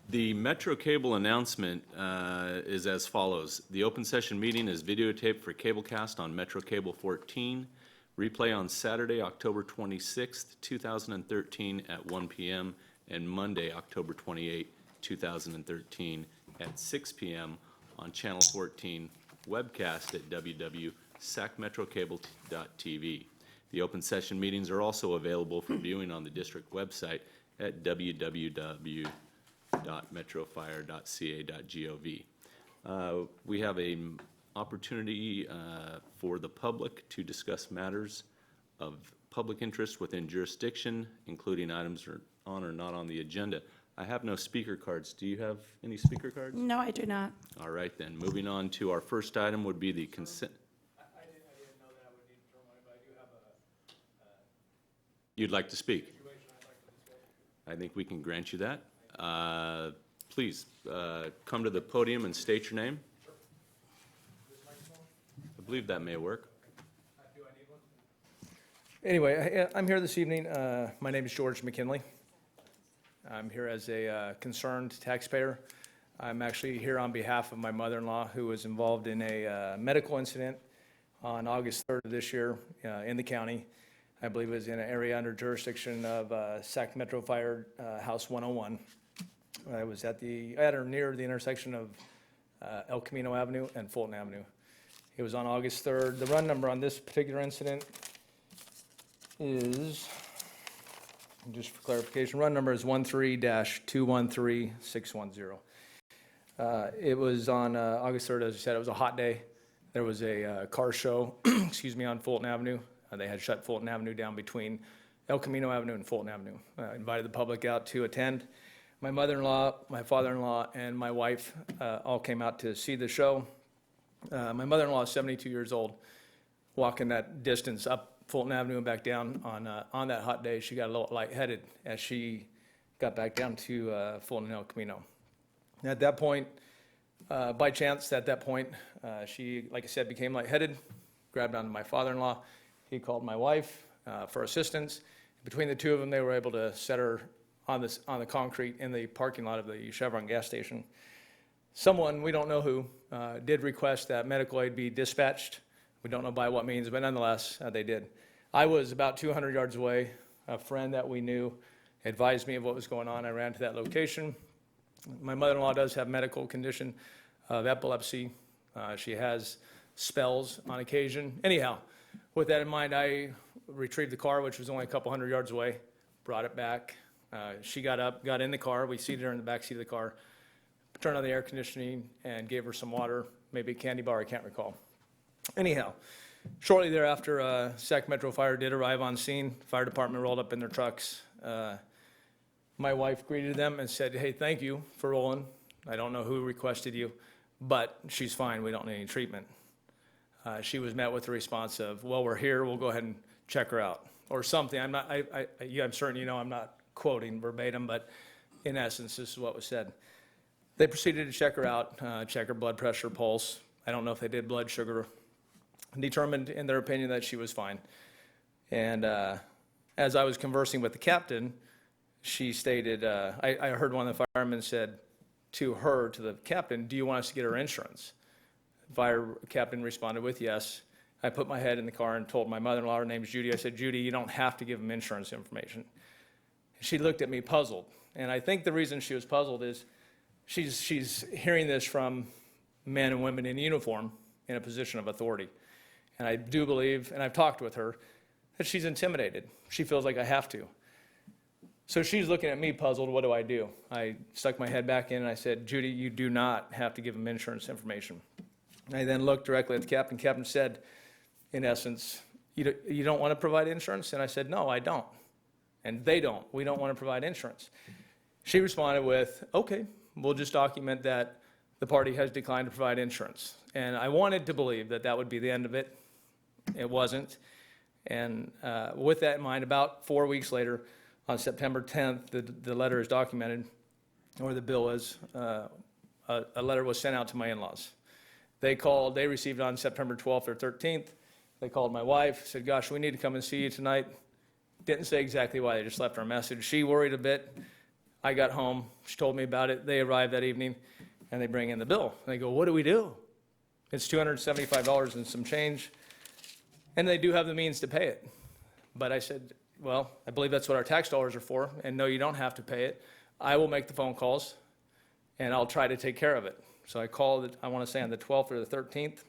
The Metro Cable announcement is as follows. The open session meeting is videotaped for Cablecast on Metro Cable 14. Replay on Saturday, October 26th, 2013 at 1 p.m. and Monday, October 28, 2013 at 6 p.m. on Channel 14, webcast at www.sacmetrocable.tv. The open session meetings are also available for viewing on the district website at www.metrofire.ca.gov. We have an opportunity for the public to discuss matters of public interest within jurisdiction, including items on or not on the agenda. I have no speaker cards. Do you have any speaker cards? No, I do not. All right, then. Moving on to our first item would be the consent. I didn't know that I would need to turn one, but I do have a You'd like to speak? situation I'd like to discuss. I think we can grant you that. Please come to the podium and state your name. This microphone? I believe that may work. Do I need one? Anyway, I'm here this evening. My name is George McKinley. I'm here as a concerned taxpayer. I'm actually here on behalf of my mother-in-law, who was involved in a medical incident on August 3rd of this year in the county. I believe it was in an area under jurisdiction of Sac Metro Fire House 101. I was at or near the intersection of El Camino Avenue and Fulton Avenue. It was on August 3rd. The run number on this particular incident is, just for clarification, run number is 13-213610. It was on August 3rd, as I said. It was a hot day. There was a car show, excuse me, on Fulton Avenue. They had shut Fulton Avenue down between El Camino Avenue and Fulton Avenue. Invited the public out to attend. My mother-in-law, my father-in-law, and my wife all came out to see the show. My mother-in-law is 72 years old. Walking that distance up Fulton Avenue and back down on that hot day, she got a little lightheaded as she got back down to Fulton and El Camino. And at that point, by chance, she, like I said, became lightheaded, grabbed onto my father-in-law. He called my wife for assistance. Between the two of them, they were able to set her on the concrete in the parking lot of the Chevron gas station. Someone, we don't know who, did request that medical aid be dispatched. We don't know by what means, but nonetheless, they did. I was about 200 yards away. A friend that we knew advised me of what was going on. I ran to that location. My mother-in-law does have medical condition of epilepsy. She has spells on occasion. Anyhow, with that in mind, I retrieved the car, which was only a couple hundred yards away, brought it back. She got up, got in the car. We seated her in the back seat of the car, turned on the air conditioning, and gave her some water, maybe a candy bar, I can't recall. Anyhow, shortly thereafter, Sac Metro Fire did arrive on scene. Fire department rolled up in their trucks. My wife greeted them and said, "Hey, thank you for rolling. I don't know who requested you, but she's fine. We don't need any treatment." She was met with the response of, "Well, we're here. We'll go ahead and check her out," or something. I'm certain you know I'm not quoting verbatim, but in essence, this is what was said. They proceeded to check her out, check her blood pressure, pulse. I don't know if they did blood sugar. Determined, in their opinion, that she was fine. And as I was conversing with the captain, she stated, I heard one of the firemen said to the captain, "Do you want us to get her insurance?" Fire captain responded with yes. I put my head in the car and told my mother-in-law, her name's Judy, I said, "Judy, you don't have to give them insurance information." She looked at me puzzled. And I think the reason she was puzzled is she's hearing this from men and women in uniform in a position of authority. And I do believe, and I've talked with her, that she's intimidated. She feels like I have to. So she's looking at me puzzled. What do? I stuck my head back in and I said, "Judy, you do not have to give them insurance information." And I then looked directly at the captain. Captain said, in essence, you don't want to provide insurance? And I said, "No, I don't. And they don't. We don't want to provide insurance." She responded with, "Okay, we'll just document that the party has declined to provide insurance." And I wanted to believe that that would be the end of it. It wasn't. And with that in mind, about 4 weeks later, on September 10th, the letter is documented, or the bill is, a letter was sent out to my in-laws. They received it on September 12th or 13th. They called my wife, said, "Gosh, we need to come and see you tonight." Didn't say exactly why, they just left her a message. She worried a bit. I got home, she told me about it, they arrived that evening, and they bring in the bill. And they go, what do we do? It's $275 and some change, and they do have the means to pay it. But I said, well, I believe that's what our tax dollars are for, and no, you don't have to pay it. I will make the phone calls, and I'll try to take care of it. So I called, I want to say on the 12th or the 13th,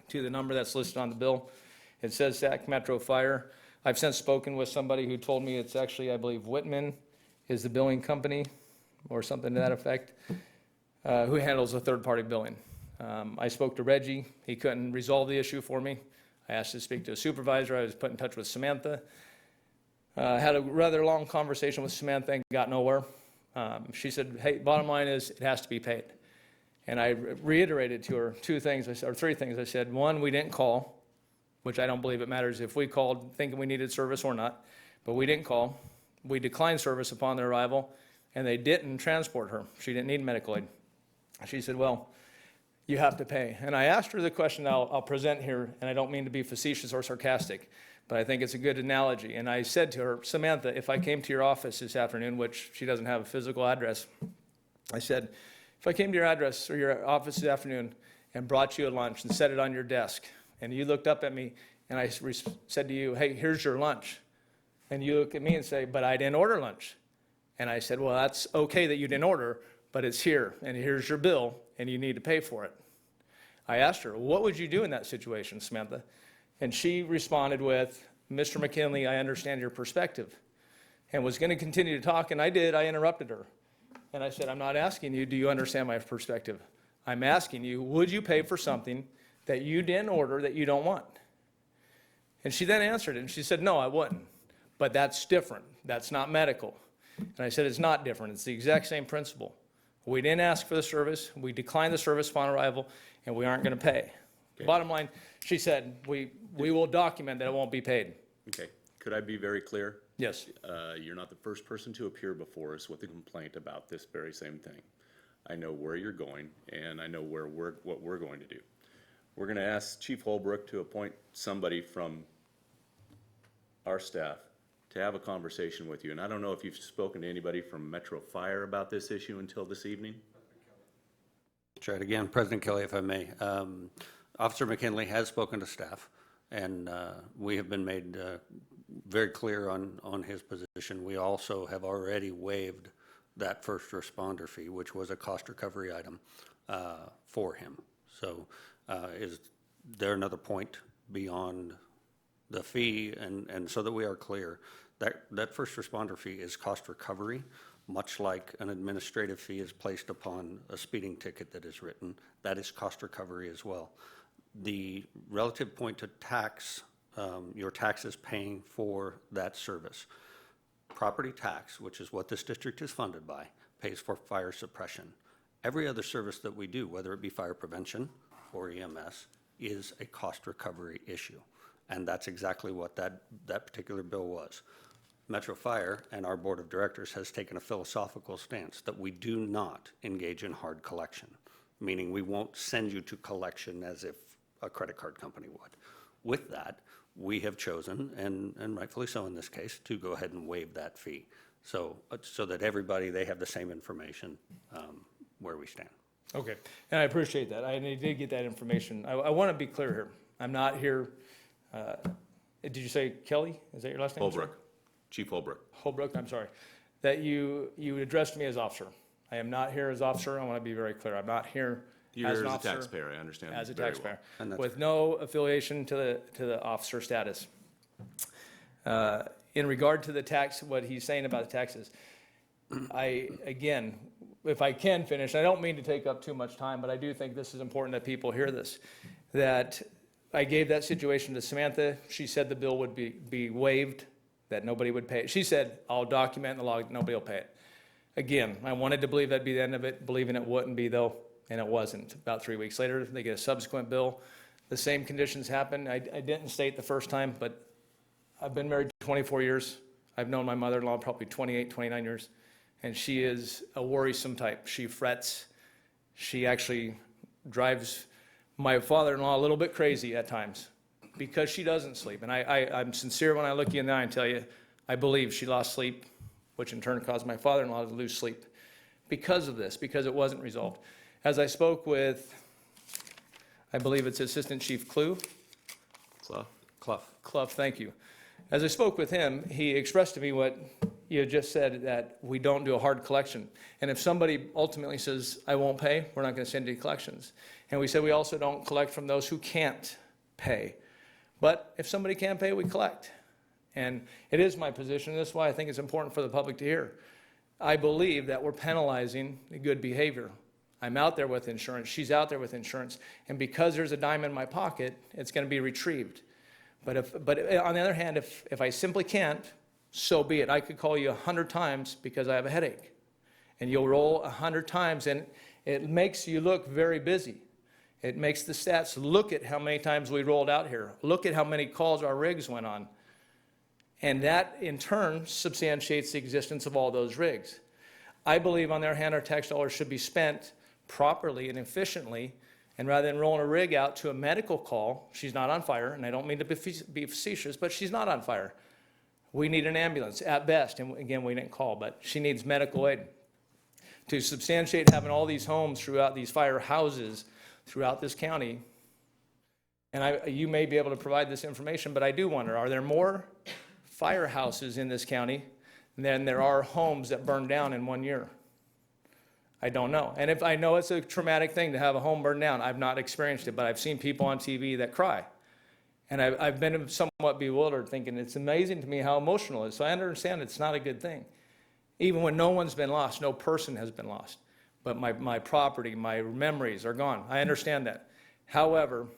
to the number that's listed on the bill. It says Sac Metro Fire. I've since spoken with somebody who told me it's actually, I believe, Whitman is the billing company, or something to that effect, who handles the third-party billing. I spoke to Reggie. He couldn't resolve the issue for me. I asked to speak to a supervisor. I was put in touch with Samantha. Had a rather long conversation with Samantha and got nowhere. She said, hey, bottom line is it has to be paid. And I reiterated to her three things. I said, one, we didn't call, which I don't believe it matters if we called thinking we needed service or not, but we didn't call. We declined service upon their arrival, and they didn't transport her. She didn't need medical aid. She said, well, you have to pay. And I asked her the question I'll present here, and I don't mean to be facetious or sarcastic, but I think it's a good analogy. And I said to her, Samantha, if I came to your office this afternoon, which she doesn't have a physical address, I said, if I came to your address or your office this afternoon and brought you a lunch and set it on your desk, and you looked up at me and I said to you, hey, here's your lunch. And you look at me and say, but I didn't order lunch. And I said, well, that's okay that you didn't order, but it's here, and here's your bill, and you need to pay for it. I asked her, what would you do in that situation, Samantha? And she responded with, Mr. McKinley, I understand your perspective, and was going to continue to talk, and I did. I interrupted her. And I said, I'm not asking you, do you understand my perspective? I'm asking you, would you pay for something that you didn't order that you don't want? And she then answered it, and she said, no, I wouldn't. But that's different. That's not medical. And I said, it's not different. It's the exact same principle. We didn't ask for the service. We declined the service upon arrival, and we aren't going to pay. Okay. Bottom line, she said, we will document that it won't be paid. Okay, could I be very clear? Yes. You're not the first person to appear before us with a complaint about this very same thing. I know where you're going, and I know what we're going to do. We're going to ask Chief Holbrook to appoint somebody from our staff to have a conversation with you. And I don't know if you've spoken to anybody from Metro Fire about this issue until this evening? Try it again. President Kelly, if I may. Officer McKinley has spoken to staff, and we have been made very clear on his position. We also have already waived that first responder fee, which was a cost recovery item for him. So is there another point beyond the fee? And so that we are clear, that first responder fee is cost recovery, much like an administrative fee is placed upon a speeding ticket that is written. That is cost recovery as well. The relative point to tax, your tax is paying for that service. Property tax, which is what this district is funded by, pays for fire suppression. Every other service that we do, whether it be fire prevention or EMS, is a cost recovery issue. And that's exactly what that particular bill was. Metro Fire and our board of directors has taken a philosophical stance that we do not engage in hard collection, meaning we won't send you to collection as if a credit card company would. With that, we have chosen, and rightfully so in this case, to go ahead and waive that fee. So that everybody, they have the same information where we stand. Okay, and I appreciate that. I did get that information. I want to be clear here. I'm not here, did you say Kelly? Is that your last name? Holbrook, Chief Holbrook. Holbrook, I'm sorry. That you addressed me as officer. I am not here as officer. I want to be very clear. I'm not here as an You're officer. a taxpayer, I understand. As a very well. taxpayer, And that's- with no affiliation to the officer status. In regard to the tax, what he's saying about the taxes, again, if I can finish, I don't mean to take up too much time, but I do think this is important that people hear this, that I gave that situation to Samantha. She said the bill would be waived, that nobody would pay it. She said, I'll document in the log, nobody will pay it. Again, I wanted to believe that'd be the end of it, believing it wouldn't be though, and it wasn't. About 3 weeks later, they get a subsequent bill. The same conditions happened. I didn't state the first time, but I've been married 24 years. I've known my mother-in-law probably 28, 29 years, and she is a worrisome type. She frets. She actually drives my father-in-law a little bit crazy at times because she doesn't sleep. And I'm sincere when I look you in the eye and tell you, I believe she lost sleep which in turn caused my father-in-law to lose sleep because of this, because it wasn't resolved. As I spoke with, I believe it's Assistant Chief Clue, Clough, thank you. As I spoke with him, he expressed to me what you just said, that we don't do a hard collection. And if somebody ultimately says, I won't pay, we're not going to send any collections. And we said we also don't collect from those who can't pay. But if somebody can't pay, we collect. And it is my position, and this is why I think it's important for the public to hear. I believe that we're penalizing the good behavior. I'm out there with insurance, she's out there with insurance, and because there's a dime in my pocket, it's going to be retrieved. But on the other hand, if I simply can't, so be it. I could call you 100 times because I have a headache. And you'll roll 100 times, and it makes you look very busy. It makes the stats look at how many times we rolled out here. Look at how many calls our rigs went on. And that, in turn, substantiates the existence of all those rigs. I believe, on the other hand, our tax dollars should be spent properly and efficiently. And rather than rolling a rig out to a medical call, she's not on fire, and I don't mean to be facetious, but she's not on fire. We need an ambulance at best, and again, we didn't call, but she needs medical aid. To substantiate having all these homes throughout these fire houses throughout this county, and you may be able to provide this information, but I do wonder, are there more firehouses in this county than there are homes that burned down in 1 year? I don't know. And if I know it's a traumatic thing to have a home burned down, I've not experienced it, but I've seen people on TV that cry. And I've been somewhat bewildered, thinking it's amazing to me how emotional it is. So I understand it's not a good thing. Even when no one's been lost, no person has been lost. But my property, my memories are gone. I understand that. However,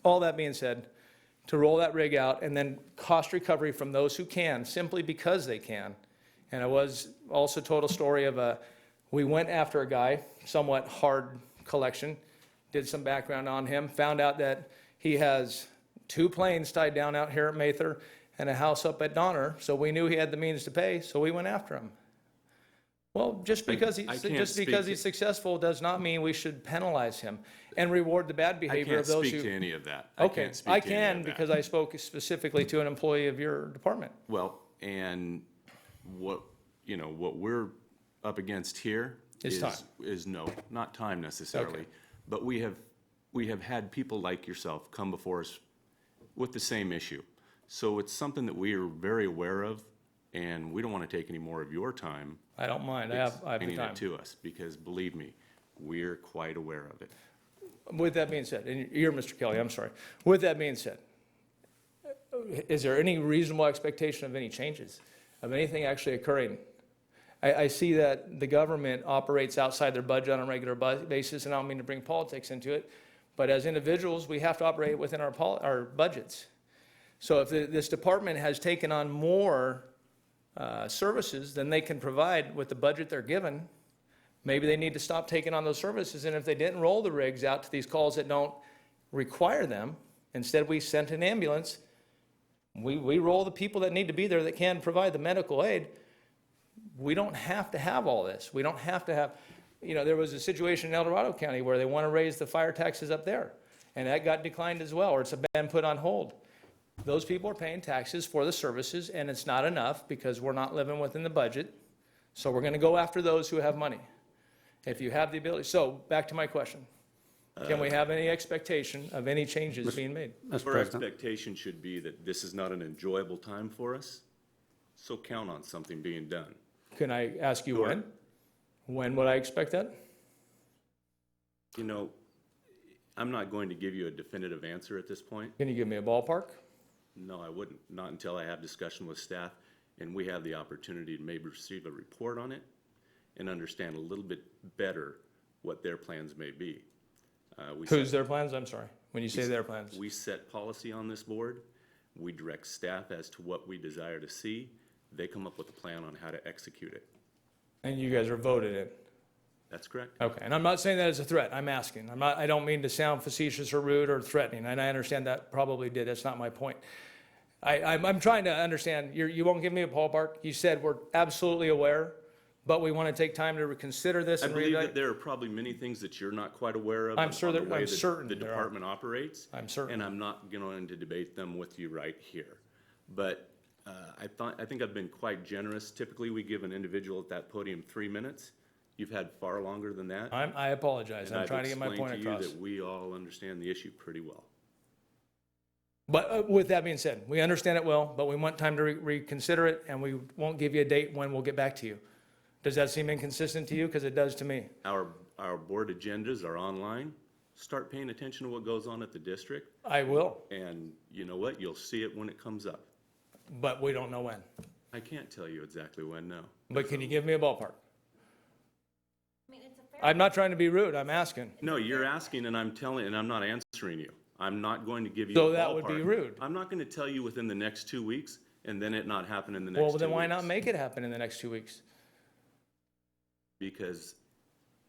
all that being said, to roll that rig out and then cost recovery from those who can, simply because they can. And I was also told a story of we went after a guy, somewhat hard collection, did some background on him, found out that he has 2 planes tied down out here at Mather and a house up at Donner, so we knew he had the means to pay, so we went after him. Well, just because he's successful does not mean we should penalize him and reward the bad I behavior can't of those speak who. to any of that. Okay, can't speak I to any of can that. because I spoke specifically to an employee of your department. Well, and what we're up against here Is time. is no, not time necessarily, Okay. but we have had people like yourself come before us with the same issue. So it's something that we are very aware of, and we don't want to take any more of your time I don't mind, I have the explaining time. it to us, because believe me, we're quite aware of it. With that being said, and you're Mr. Kelly, I'm sorry. With that being said, is there any reasonable expectation of any changes, of anything actually occurring? I see that the government operates outside their budget on a regular basis, and I don't mean to bring politics into it, but as individuals, we have to operate within our budgets. So if this department has taken on more services than they can provide with the budget they're given, maybe they need to stop taking on those services. And if they didn't roll the rigs out to these calls that don't require them, instead we sent an ambulance, we roll the people that need to be there that can provide the medical aid. We don't have to have all this. We don't have to have, there was a situation in El Dorado County where they want to raise the fire taxes up there, and that got declined as well, or it's been put on hold. Those people are paying taxes for the services, and it's not enough because we're not living within the budget. So we're going to go after those who have money. If you have the ability. So back to my question. Can we have any expectation of any changes being made? Mr. Our President, expectation should be that this is not an enjoyable time for us, so count on something being done. Can I ask you Sure. when? When would I expect that? I'm not going to give you a definitive answer at this point. Can you give me a ballpark? No, I wouldn't, not until I have discussion with staff and we have the opportunity to maybe receive a report on it and understand a little bit better what their plans may be. Who's their plans? I'm sorry. When you say their plans. We set policy on this board. We direct staff as to what we desire to see. They come up with a plan on how to execute it. And you guys are voted in. That's correct. Okay, and I'm not saying that as a threat, I'm asking. I don't mean to sound facetious or rude or threatening, and I understand that probably did, that's not my point. I'm trying to understand, you won't give me a ballpark, you said we're absolutely aware, but we want to take time to reconsider this I and believe reevaluate. that there are probably many things that you're not quite aware of. I'm sure on the there- way I'm that certain the there are. department operates. I'm certain. And I'm not going to debate them with you right here. But I think I've been quite generous. Typically, we give an individual at that podium 3 minutes. You've had far longer than that. I apologize. And I'm I've trying to get my point explained to you across. that we all understand the issue pretty well. But with that being said, we understand it well, but we want time to reconsider it, and we won't give you a date when we'll get back to you. Does that seem inconsistent to you? Because it does to me. Our board agendas are online. Start paying attention to what goes on at the district, I will, and you know what? You'll see it when it comes up. but we don't know when. I can't tell you exactly when, no. But can you give me a ballpark? I mean, it's a fair. I'm not trying to be rude. I'm asking. No, you're asking and I'm not answering you. I'm not going to give you a So that would be ballpark. rude. I'm not going to tell you within the next 2 weeks and then it not happen in the next 2 Well, weeks. then why not make it happen in the next 2 weeks? Because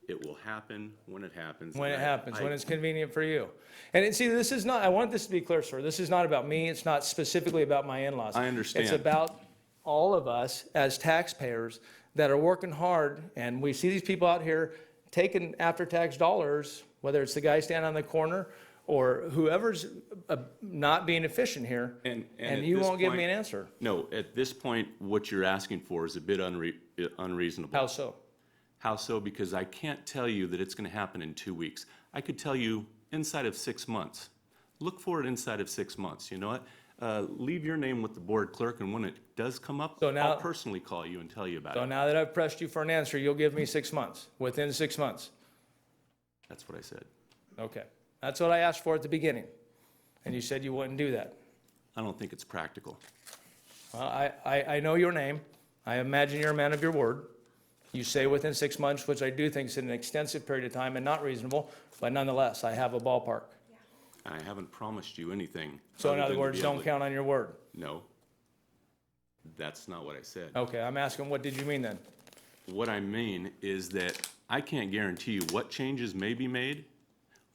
it will happen when it happens. When it and happens, I- when it's convenient for you. And see, this is not, I want this to be clear, sir. This is not about me. It's not specifically about my in-laws. I understand. It's about all of us as taxpayers that are working hard, and we see these people out here taking after-tax dollars, whether it's the guy standing on the corner or whoever's not being efficient here, And and at you this won't give me point- an answer. No, at this point, what you're asking for is a bit unreasonable. How so? How so? Because I can't tell you that it's going to happen in 2 weeks. I could tell you inside of 6 months. Look for it inside of 6 months. You know what? Leave your name with the board clerk, and when it does come up, So now- I'll personally call you and tell you about So it. now that I've pressed you for an answer, you'll give me 6 months, within 6 months. That's what I said. Okay. That's what I asked for at the beginning, and you said you wouldn't do that. I don't think it's practical. Well, I know your name. I imagine you're a man of your word. You say within 6 months, which I do think is an extensive period of time and not reasonable, but nonetheless, I have a ballpark. I haven't promised you anything. So in other other than to words, be able don't to- count on your word. No. That's not what I said. Okay, I'm asking, what did you mean then? What I mean is that I can't guarantee you what changes may be made.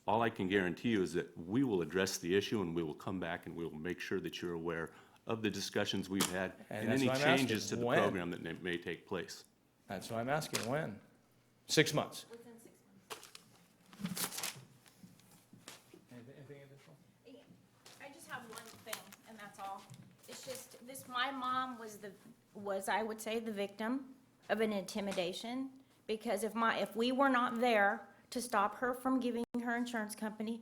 All I can guarantee you is that we will address the issue and we will come back and we will make sure that you're aware of the discussions we've had And and that's any what I'm asking. changes to the When? program that may take place. That's what I'm asking, when? 6 months. Within 6 months. Anything additional? I just have one thing, and that's all. It's just, my mom was, I would say, the victim of an intimidation, because if we were not there to stop her from giving her insurance company,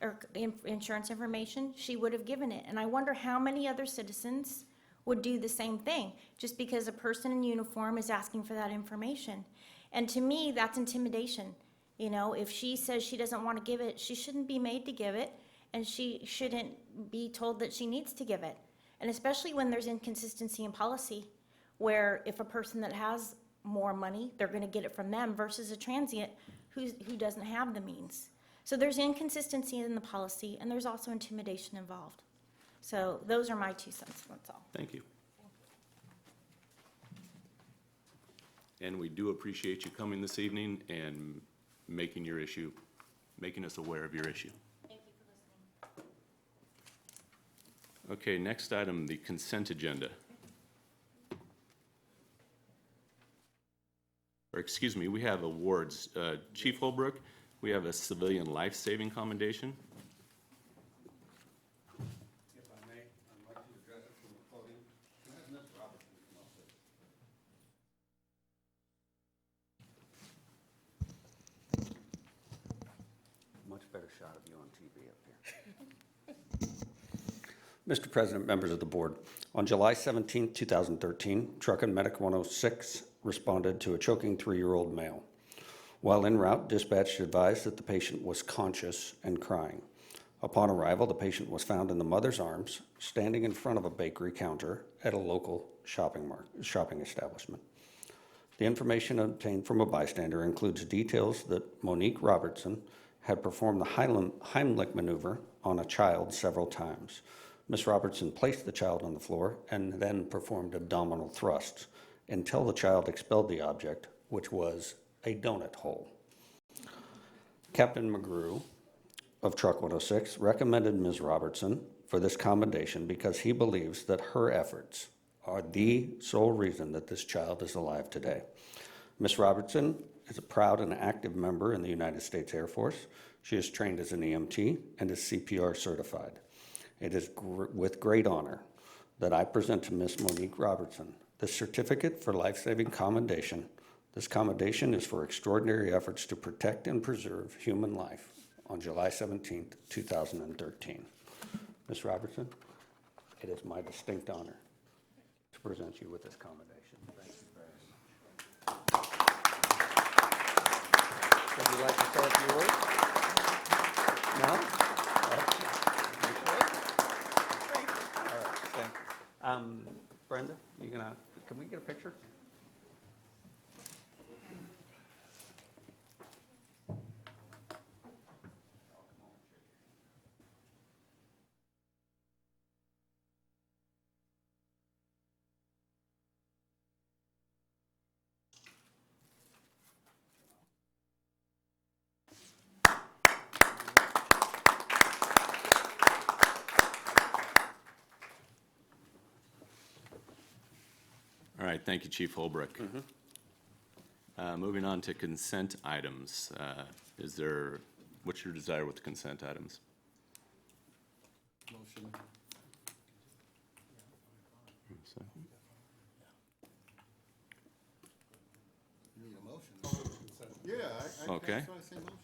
or insurance information, she would have given it. And I wonder how many other citizens would do the same thing, just because a person in uniform is asking for that information. And to me, that's intimidation. You know, if she says she doesn't want to give it, she shouldn't be made to give it, and she shouldn't be told that she needs to give it. And especially when there's inconsistency in policy, where if a person that has more money, they're going to get it from them versus a transient who doesn't have the means. So there's inconsistency in the policy, and there's also intimidation involved. So those are my 2 cents, that's all. Thank you. And we do appreciate you coming this evening and making us aware of your issue. Thank you for listening. Okay, next item, the consent agenda. Or excuse me, we have awards. Chief Holbrook, we have a civilian life-saving commendation. If I may, I'd like to address it from the podium. Can I have Ms. Robertson come up, please? Much better shot of you on TV up here. Mr. President, members of the board, on July 17, 2013, Truck and Medic 106 responded to a choking 3-year-old male. While en route, dispatch advised that the patient was conscious and crying. Upon arrival, the patient was found in the mother's arms, standing in front of a bakery counter at a local shopping establishment. The information obtained from a bystander includes details that Monique Robertson had performed the Heimlich maneuver on a child several times. Ms. Robertson placed the child on the floor and then performed abdominal thrusts until the child expelled the object, which was a donut hole. Captain McGrew of Truck 106 recommended Ms. Robertson for this commendation because he believes that her efforts are the sole reason that this child is alive today. Ms. Robertson is a proud and active member in the United States Air Force. She is trained as an EMT and is CPR certified. It is with great honor that I present to Ms. Monique Robertson the Certificate for Life-Saving Commendation. This commendation is for extraordinary efforts to protect and preserve human life on July 17th, 2013. Ms. Robertson, it is my distinct honor to present you with this commendation. Thank you very much. Would you like to say a few words? No? All right, thanks. Brenda, can we get a picture? All right, thank you, Chief Holbrook. Moving on to consent items. What's your desire with the consent items? Motion. Need a motion. Yeah, Okay. that's why I say motion,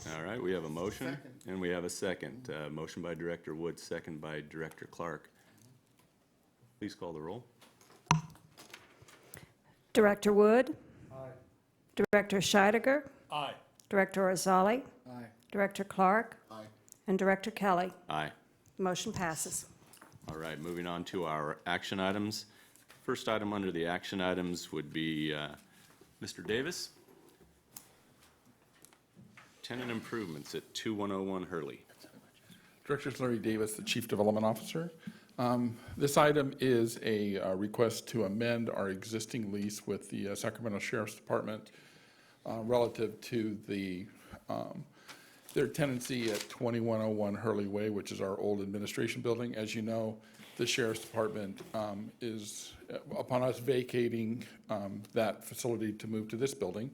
yeah. All right, we have a motion, Second. and we have a second. Motion by Director Wood, second by Director Clark. Please call the roll. Director Wood? Aye. Director Scheidegger? Aye. Director Orzali? Aye. Director Clark? Aye. And Director Kelly? Aye. Motion passes. All right, moving on to our action items. First item under the action items would be Mr. Davis. Tenant improvements at 2101 Hurley. Director Larry Davis, the Chief Development Officer. This item is a request to amend our existing lease with the Sacramento Sheriff's Department relative to their tenancy at 2101 Hurley Way, which is our old administration building. As you know, the Sheriff's Department is, upon us vacating that facility to move to this building,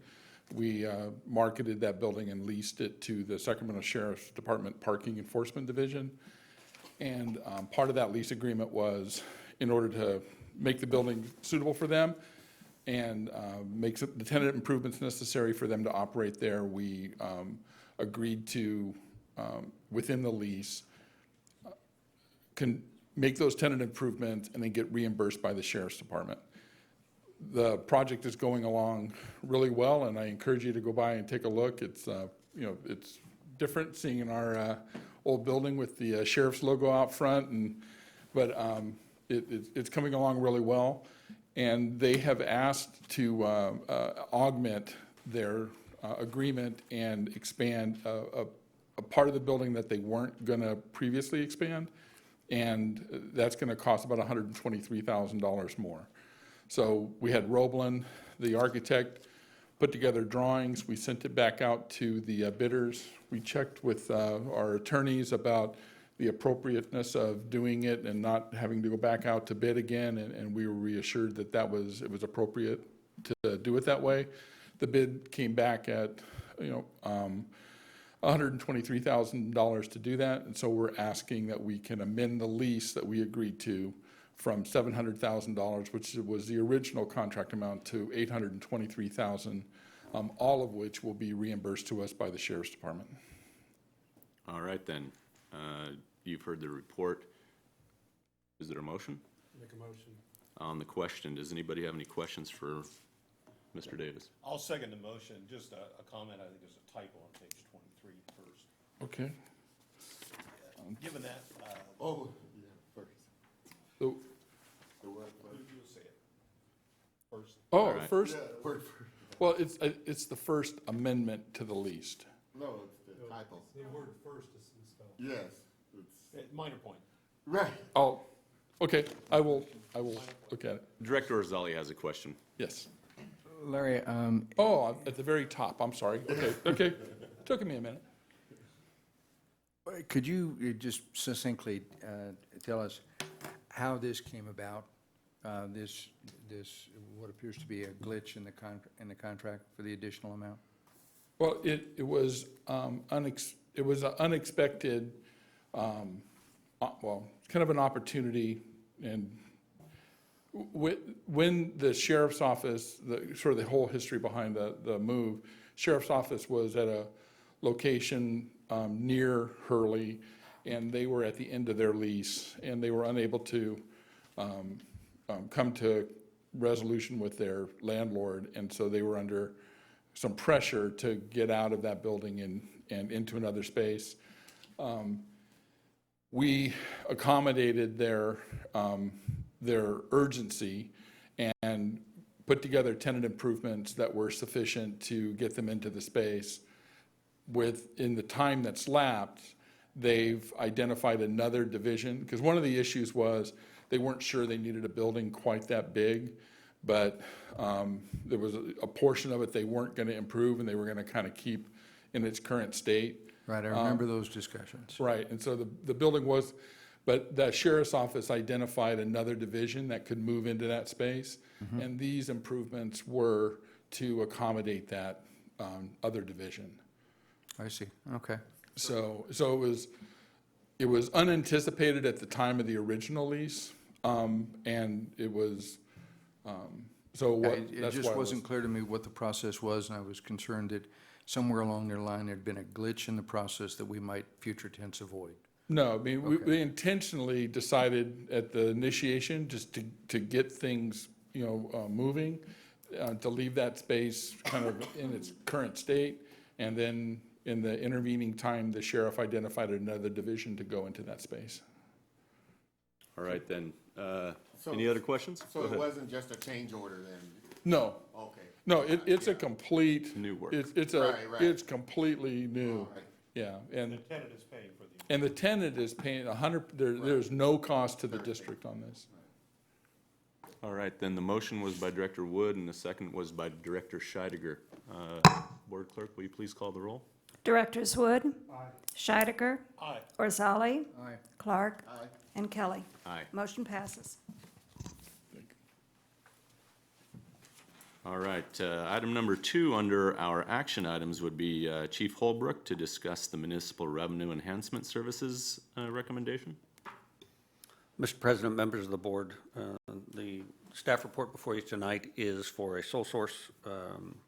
we marketed that building and leased it to the Sacramento Sheriff's Department Parking Enforcement Division. And part of that lease agreement was in order to make the building suitable for them and make the tenant improvements necessary for them to operate there, we agreed to, within the lease, can make those tenant improvements and then get reimbursed by the Sheriff's Department. The project is going along really well, and I encourage you to go by and take a look. It's, it's different seeing in our old building with the sheriff's logo out front, but it's coming along really well. And they have asked to augment their agreement and expand a part of the building that they weren't going to previously expand, and that's going to cost about $123,000 more. So we had Roblin, the architect, put together drawings. We sent it back out to the bidders. We checked with our attorneys about the appropriateness of doing it and not having to go back out to bid again, and we were reassured that it was appropriate to do it that way. The bid came back at, $123,000 to do that, and so we're asking that we can amend the lease that we agreed to from $700,000, which was the original contract amount, to $823,000, all of which will be reimbursed to us by the Sheriff's Department. All right, then. You've heard the report. Is there a motion? Make a motion. On the question, does anybody have any questions for Mr. Davis? I'll second the motion. Just a comment, I think there's a typo on page 23 first. Okay. Given that, Oh, yeah, first. So, The word who first. you say it? First? oh, right. first, Yeah, word first. well, it's the first amendment to the lease. No, it's the typo. The word first is misspelled. Yes, it's, Minor point. right. Oh, okay, I will look at it. Director Orzali has a question. Yes. Larry, Oh, at the very top, I'm sorry. Okay. Took me a minute. could you just succinctly tell us how this came about? This what appears to be a glitch in the contract for the additional amount? Well, it was an unexpected, kind of an opportunity when the sheriff's office, sort of the whole history behind the move, sheriff's office was at a location near Hurley, and they were at the end of their lease, and they were unable to come to resolution with their landlord, and so they were under some pressure to get out of that building and into another space. We accommodated their urgency and put together tenant improvements that were sufficient to get them into the space. In the time that's lapsed, they've identified another division, because one of the issues was they weren't sure they needed a building quite that big, but there was a portion of it they weren't going to improve, and they were going to kind of keep in its current state. Right, I remember those discussions. Right, and so the building was, but the sheriff's office identified another division that could move into that space, and these improvements were to accommodate that other division. I see, okay. So it was unanticipated at the time of the original lease, and it was, so what, It that's just why it was. wasn't clear to me what the process was, and I was concerned that somewhere along their line, there'd been a glitch in the process that we might future tense avoid. No, I mean, we intentionally decided at the initiation just to get things, moving, to leave that space kind of in its current state. And then in the intervening time, the sheriff identified another division to go into that space. All right, then. Any other questions? So Go it ahead. wasn't just a change order then? No, Okay. no, it's a complete. New work. Right. It's completely new. All right. Yeah, The and tenant is paying for the. the tenant is paying 100, there's no cost to the district on this. All right, then the motion was by Director Wood and the second was by Director Scheidegger. Board Clerk, will you please call the roll? Directors Wood. Scheidegger. Aye. Orzali. Aye. Clark. Aye. And Kelly. Aye. Motion passes. All right, item number 2 under our action items would be Chief Holbrook to discuss the municipal revenue enhancement services recommendation. Mr. President, members of the board, the staff report before you tonight is for a sole source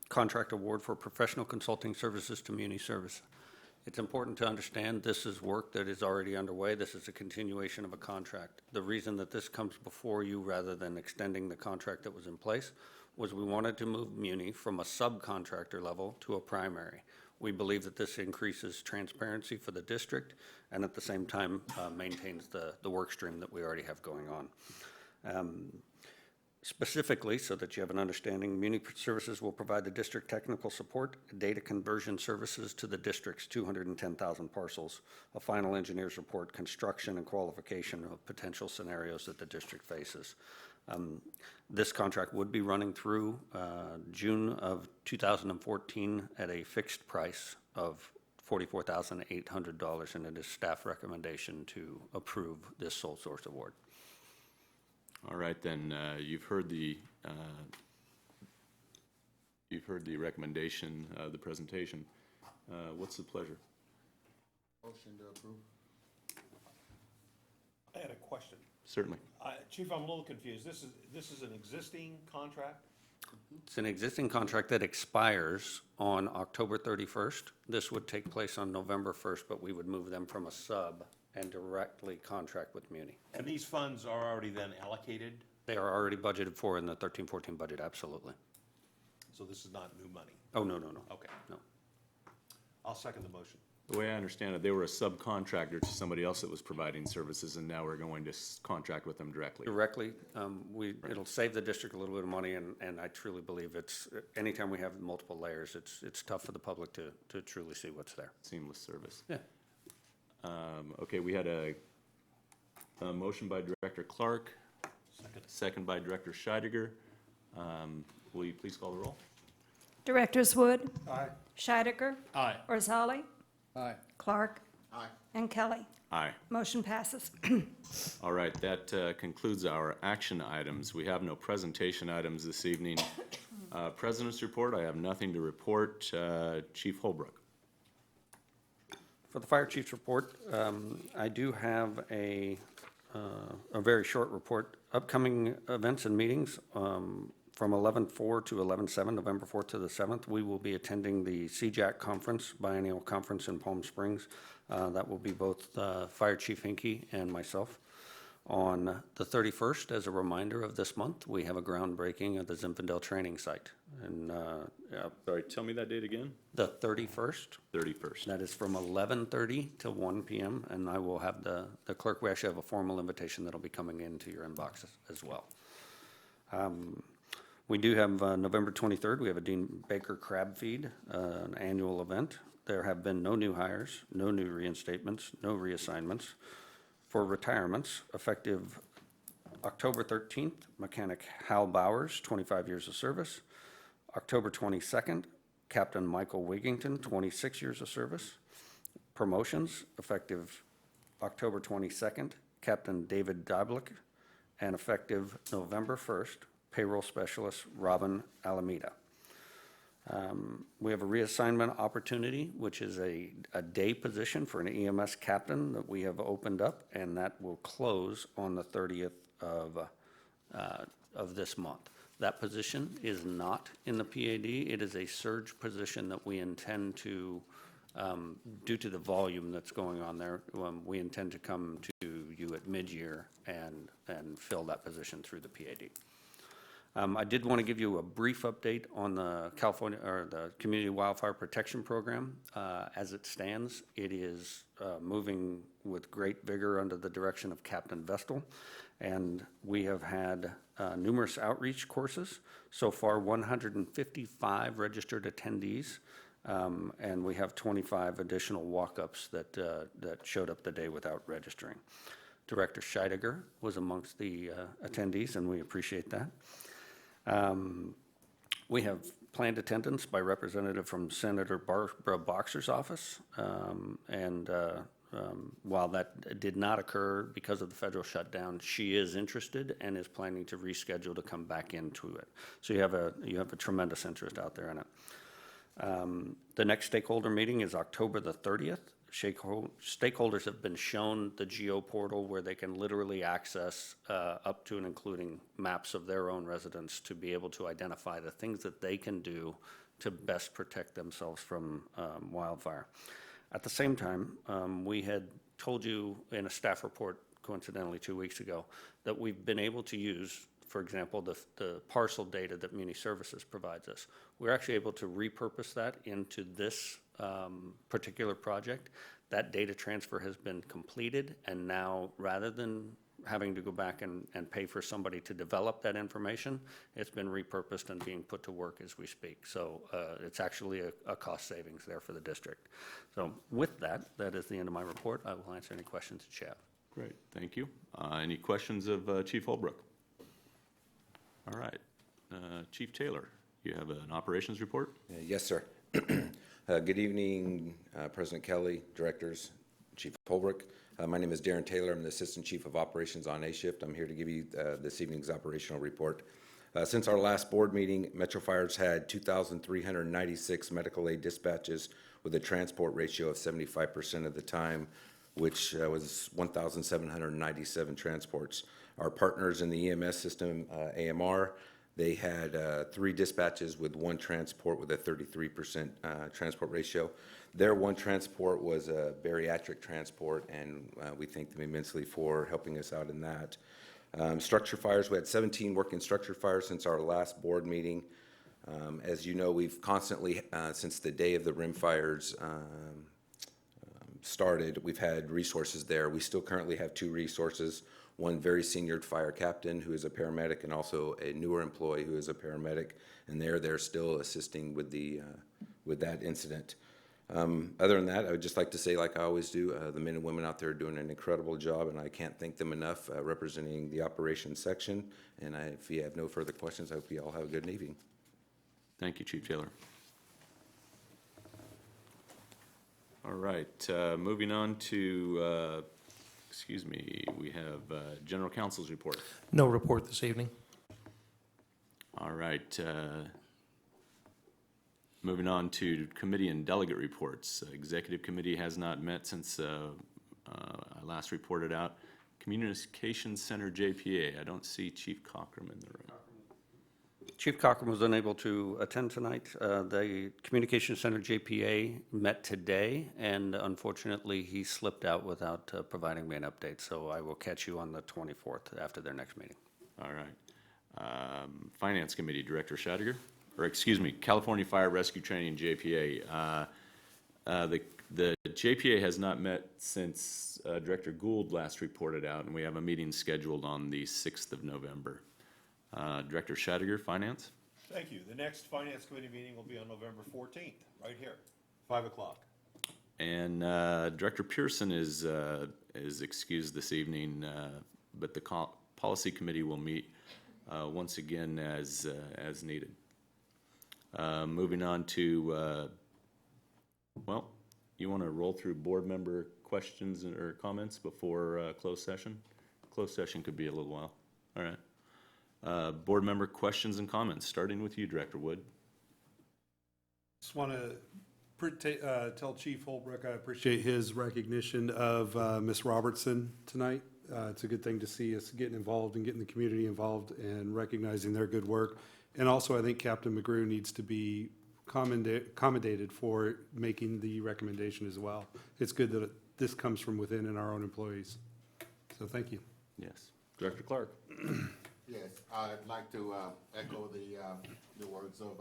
contract award for professional consulting services to Muni Service. It's important to understand this is work that is already underway. This is a continuation of a contract. The reason that this comes before you rather than extending the contract that was in place was we wanted to move Muni from a subcontractor level to a primary. We believe that this increases transparency for the district and at the same time maintains the work stream that we already have going on. Specifically, so that you have an understanding, Muni Services will provide the district technical support, data conversion services to the district's 210,000 parcels, a final engineer's report, construction and qualification of potential scenarios that the district faces. This contract would be running through June of 2014 at a fixed price of $44,800, and it is staff recommendation to approve this sole source award. All right, then, you've heard the recommendation, the presentation. What's the pleasure? Motion to approve. I had a question. Certainly. Chief, I'm a little confused. This is an existing contract? It's an existing contract that expires on October 31st. This would take place on November 1st, but we would move them from a sub and directly contract with Muni. And these funds are already then allocated? They are already budgeted for in the 13-14 budget, absolutely. So this is not new money? Oh, no. Okay. No. I'll second the motion. The way I understand it, they were a subcontractor to somebody else that was providing services, and now we're going to contract with them directly. Directly, it'll save the district a little bit of money, and I truly believe anytime we have multiple layers, it's tough for the public to truly see what's there. Seamless service. Yeah. Okay, we had a motion by Director Clark, second by Director Scheidegger. Will you please call the roll? Directors Wood. Aye. Scheidegger. Aye. Orzali. Aye. Clark. Aye. And Kelly. Aye. Motion passes. All right, that concludes our action items. We have no presentation items this evening. President's report, I have nothing to report. Chief Holbrook. For the fire chief's report, I do have a a very short report. Upcoming events and meetings, from 11/4 to 11/7, November 4th to the 7th, we will be attending the CJAC Conference, Biennial Conference in Palm Springs. That will be both Fire Chief Hinkie and myself. On the 31st, as a reminder of this month, we have a groundbreaking at the Zinfandel Training Site. And Sorry, tell me that date again? the 31st, 31st. that is from 11:30 to 1 p.m., and I will have the clerk, we actually have a formal invitation that'll be coming into your inbox as well. We do have November 23rd, we have a Dean Baker Crab Feed, an annual event. There have been no new hires, no new reinstatements, no reassignments. For retirements, effective October 13th, mechanic Hal Bowers, 25 years of service. October 22nd, Captain Michael Wigington, 26 years of service. Promotions, effective October 22nd, Captain David Doblik, and effective November 1st, payroll specialist Robin Alameda. We have a reassignment opportunity, which is a day position for an EMS captain that we have opened up, and that will close on the 30th of this month. That position is not in the PAD. It is a surge position that we intend to, due to the volume that's going on there, we intend to come to you at mid-year and fill that position through the PAD. I did want to give you a brief update on the California, or the Community Wildfire Protection Program. As it stands, it is moving with great vigor under the direction of Captain Vestal, and we have had numerous outreach courses. So far, 155 registered attendees, and we have 25 additional walk-ups that showed up the day without registering. Director Scheidegger was amongst the attendees, and we appreciate that. We have planned attendance by representative from Senator Barbara Boxer's office, and while that did not occur because of the federal shutdown, she is interested and is planning to reschedule to come back into it. So you have a tremendous interest out there in it. The next stakeholder meeting is October the 30th. Stakeholders have been shown the Geo portal where they can literally access up to and including maps of their own residents to be able to identify the things that they can do to best protect themselves from wildfire. At the same time, we had told you in a staff report, coincidentally 2 weeks ago, that we've been able to use, for example, the parcel data that Muni Services provides us. We're actually able to repurpose that into this particular project. That data transfer has been completed, and now rather than having to go back and pay for somebody to develop that information, it's been repurposed and being put to work as we speak. So it's actually a cost savings there for the district. So with that, that is the end of my report. I will answer any questions that you have. Great, thank you. Any questions of Chief Holbrook? All right, Chief Taylor, you have an operations report? Yes, sir. Good evening, President Kelly, directors, Chief Holbrook. My name is Darren Taylor. I'm the Assistant Chief of Operations on A Shift. I'm here to give you this evening's operational report. Since our last board meeting, Metro Fire's had 2,396 medical aid dispatches with a transport ratio of 75% of the time, which was 1,797 transports. Our partners in the EMS system, AMR, they had 3 dispatches with 1 transport with a 33% transport ratio. Their 1 transport was a bariatric transport, and we thank them immensely for helping us out in that. Structure fires, we had 17 working structure fires since our last board meeting. As you know, we've constantly, since the day of the rim fires started, we've had resources there. We still currently have 2 resources. One very senior fire captain who is a paramedic, and also a newer employee who is a paramedic, and they're still assisting with that incident. Other than that, I would just like to say, like I always do, the men and women out there are doing an incredible job, and I can't thank them enough representing the operations section. And if you have no further questions, I hope you all have a good evening. Thank you, Chief Taylor. All right, moving on to, we have General Counsel's report. No report this evening. All right, moving on to committee and delegate reports. Executive Committee has not met since I last reported out. Communications Center JPA. I don't see Chief Cockrum in the room. Chief Cochran was unable to attend tonight. The Communications Center JPA met today, and unfortunately, he slipped out without providing me an update, so I will catch you on the 24th after their next meeting. All right. Finance Committee, Director Scheidegger, or excuse me, California Fire Rescue Training, JPA. The JPA has not met since Director Gould last reported out, and we have a meeting scheduled on the 6th of November. Director Scheidegger, Finance. Thank you. The next Finance Committee meeting will be on November 14th, right here, 5 o'clock. And Director Pearson is excused this evening, but the Policy Committee will meet once again as needed. Moving on to, well, you want to roll through board member questions or comments before closed session? Closed session could be a little while. All right. Board member questions and comments, starting with you, Director Wood. Just want to tell Chief Holbrook I appreciate his recognition of Ms. Robertson tonight. It's a good thing to see us getting involved and getting the community involved and recognizing their good work. And also, I think Captain McGrew needs to be commendated for making the recommendation as well. It's good that this comes from within and our own employees. So thank you. Yes. Director Clark. Yes, I'd like to echo the words of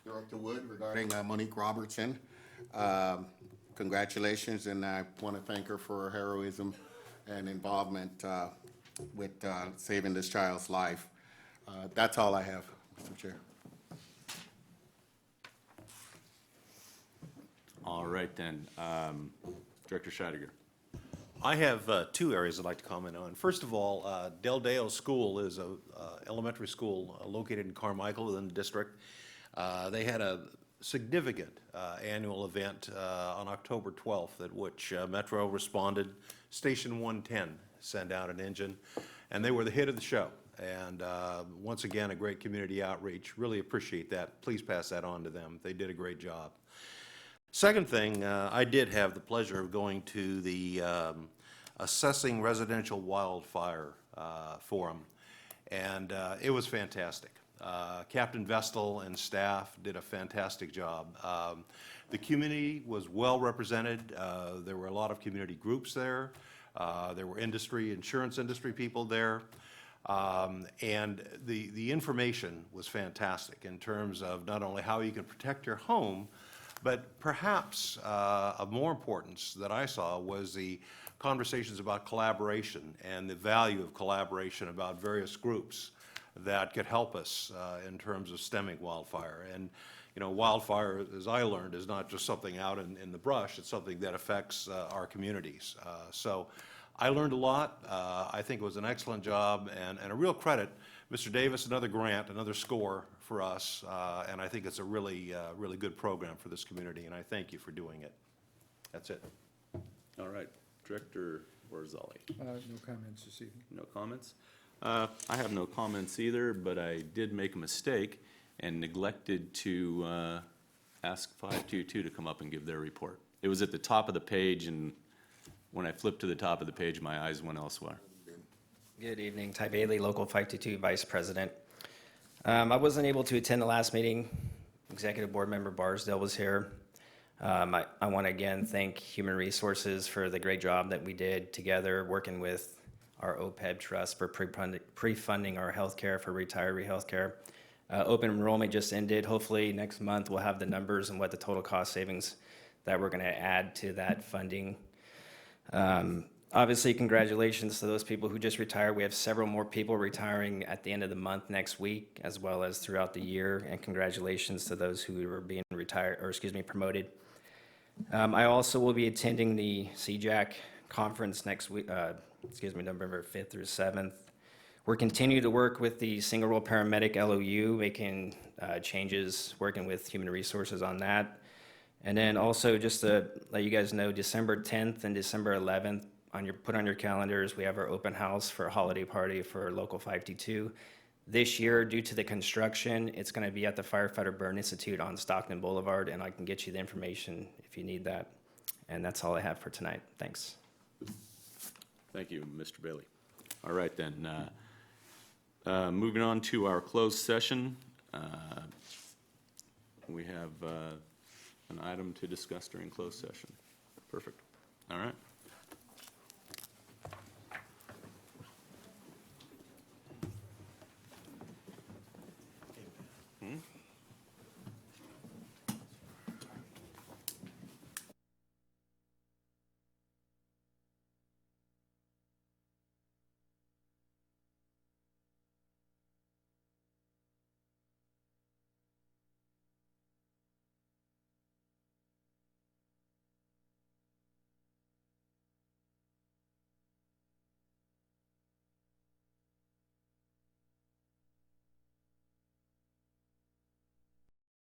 Director Wood regarding Monique Robertson. Congratulations, and I want to thank her for her heroism and involvement with saving this child's life. That's all I have, Mr. Chair. All right, then. Director Scheidegger. I have two areas I'd like to comment on. First of all, Del Deo School is a elementary school located in Carmichael within the district. They had a significant annual event on October 12th at which Metro responded. Station 110 sent out an engine, and they were the hit of the show. And once again, a great community outreach. Really appreciate that. Please pass that on to them. They did a great job. Second thing, I did have the pleasure of going to the Assessing Residential Wildfire Forum, and it was fantastic. Captain Vestal and staff did a fantastic job. The community was well represented. There were a lot of community groups there. There were insurance industry people there. And the information was fantastic in terms of not only how you can protect your home, but perhaps of more importance that I saw was the conversations about collaboration and the value of collaboration about various groups that could help us in terms of stemming wildfire. And, you know, wildfire, as I learned, is not just something out in the brush. It's something that affects our communities. So I learned a lot. I think it was an excellent job and a real credit. Mr. Davis, another grant, another score for us, and I think it's a really good program for this community, and I thank you for doing it. That's it. All right. Director Orzali. No comments this evening. No comments? I have no comments either, but I did make a mistake and neglected to ask 522 to come up and give their report. It was at the top of the page, and when I flipped to the top of the page, my eyes went elsewhere. Good evening, Ty Bailey, Local 522 Vice President. I wasn't able to attend the last meeting. Executive Board Member Barsdale was here. I want to again thank Human Resources for the great job that we did together working with our OPEB trust for pre-funding our healthcare for retiree healthcare. Open enrollment just ended. Hopefully next month we'll have the numbers and what the total cost savings that we're going to add to that funding. Obviously, congratulations to those people who just retired. We have several more people retiring at the end of the month next week, as well as throughout the year. And congratulations to those who are being promoted. I also will be attending the CJAC conference next week, November 5th through 7th. We're continuing to work with the single role paramedic LOU, making changes, working with Human Resources on that. And then also just to let you guys know, December 10th and December 11th, put on your calendars, we have our open house for a holiday party for Local 522. This year, due to the construction, it's going to be at the Firefighter Burn Institute on Stockton Boulevard, and I can get you the information if you need that. And that's all I have for tonight. Thanks. Thank you, Mr. Bailey. All right, then. Moving on to our closed session. We have an item to discuss during closed session. Perfect. All right.